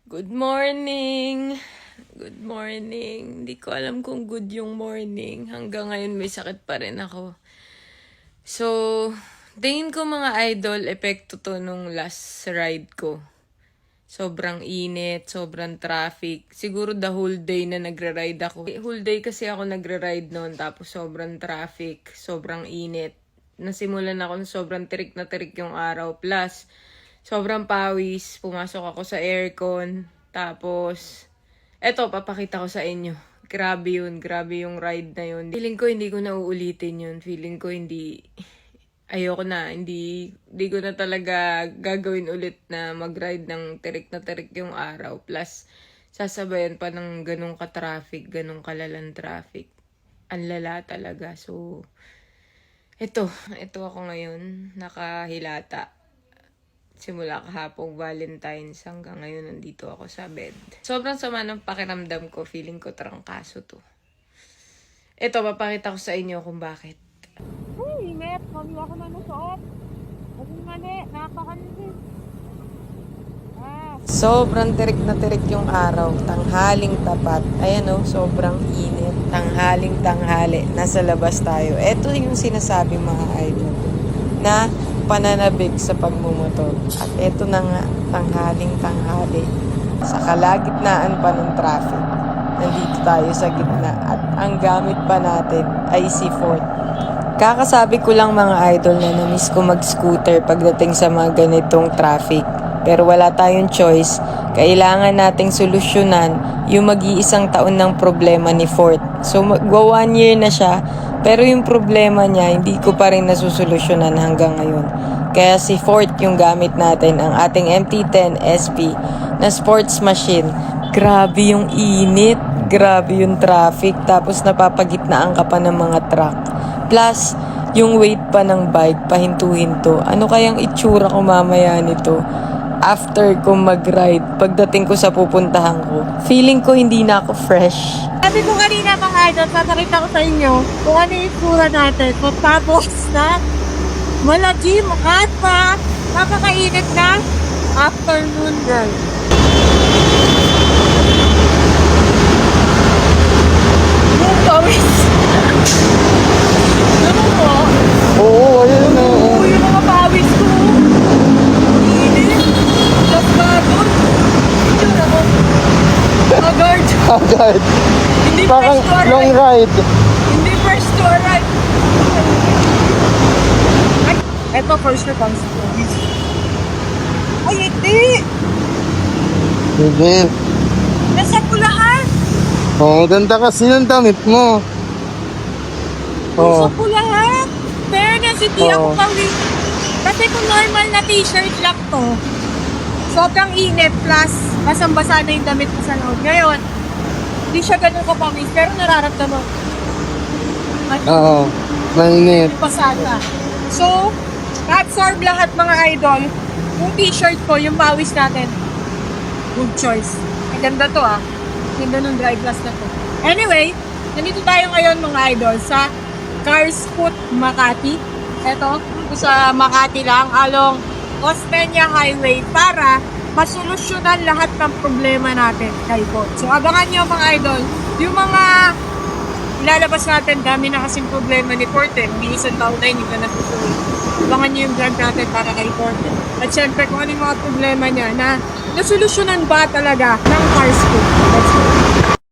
Good morning! Good morning. Hindi ko alam kung good yung morning. Hanggang ngayon may sakit pa rin ako. So, tingin ko mga idol, epekto to nung last ride ko. Sobrang init, sobrang traffic. Siguro the whole day na nagra-ride ako. Whole day kasi ako nagra-ride noon, tapos sobrang traffic, sobrang init. Nasimulan ako ng sobrang tirik na tirik yung araw. Plus, sobrang pawis. Pumasok ako sa aircon. Tapos, eto, papakita ko sa inyo. Grabe yun. Grabe yung ride na yun. Feeling ko hindi ko na uulitin yun. Feeling ko hindi... Ayoko na. Hindi ko na talaga gagawin ulit na mag-ride ng tirik na tirik yung araw. Plus, sasabayan pa ng ganong ka-traffic, ganong kalalang traffic. Ang lala talaga. So, ito ako ngayon. Nakahilata. Simula kahapong Valentine's hanggang ngayon nandito ako sa bed. Sobrang sama ng pakiramdam ko. Feeling ko trangkaso to. Ito, papakita ko sa inyo kung bakit. Uy, init. Mami ako na nasuot. Kasi mali, napakalimit. Sobrang tirik na tirik yung araw. Tanghaling tapat. Ayan o, sobrang init. Tanghaling tanghali. Nasa labas tayo. Ito yung sinasabi mga idol na pananabik sa pagmumotor. At ito na nga, tanghaling tanghali. Sa kalagitnaan pa ng traffic. Nandito tayo sa gitna. At ang gamit pa natin ay si Ford. Kakasabi ko lang mga idol na namiss ko mag-scooter pagdating sa mga ganitong traffic. Pero wala tayong choice. Kailangan nating solusyonan yung mag-iisang taon ng problema ni Ford. So magwa 1 year na siya. Pero yung problema niya, hindi ko pa rin nasusolusyonan hanggang ngayon. Kaya si Ford yung gamit natin, ang ating MT-10 SP na sports machine. Grabe yung init. Grabe yung traffic. Tapos napapagitnaan ka pa ng mga truck. Plus, yung weight pa ng bike, pahinto-hinto. Ano kayang itsura ko mamaya nito? After ko mag-ride, pagdating ko sa pupuntahan ko, feeling ko hindi na ako fresh. Sabi ko kanina mga idol, papakita ko sa inyo kung ano yung itsura natin. Tapos na, malagim, hot pa, napakainit na afternoon girl. Yung pawis. Ano mo? Oo, ayun na. Oo, yung mga pawis ko. Init. Tapos bagon. Itsura ko. Agad. Agad. Hindi Parang fresh to arrive. long ride. Hindi first to arrive. Ay, eto first na pang stories. Ay, hindi. Sige. Nasa pulahan. Oh, ganda kasi yung damit mo. Nasa Oh. pulahan. Fairness, hindi ako Oo. pawis. Kasi kung normal na t-shirt lang to, sobrang init plus basang-basa na yung damit mo sa loob. Ngayon, hindi siya ganun kapawis, pero nararamdaman ko. At Oo. Mainit. yung pasada. So, absorb lahat mga idol. Yung t-shirt ko, yung pawis natin. Good choice. Maganda to ah. Ganda nung dry glass na to. Anyway, nandito tayo ngayon mga idol sa Carsfoot Makati. Ito, sa Makati lang, along Osmeña Highway para masolusyonan lahat ng problema natin kay Ford. So, abangan nyo mga idol, yung mga ilalabas natin, dami na kasing problema ni Ford. Hindi isang taon na hindi ka natutuloy. Abangan nyo yung vlog natin para kay Ford. At syempre, kung ano yung mga problema niya na nasolusyonan ba talaga ng Carsfoot. Let's go.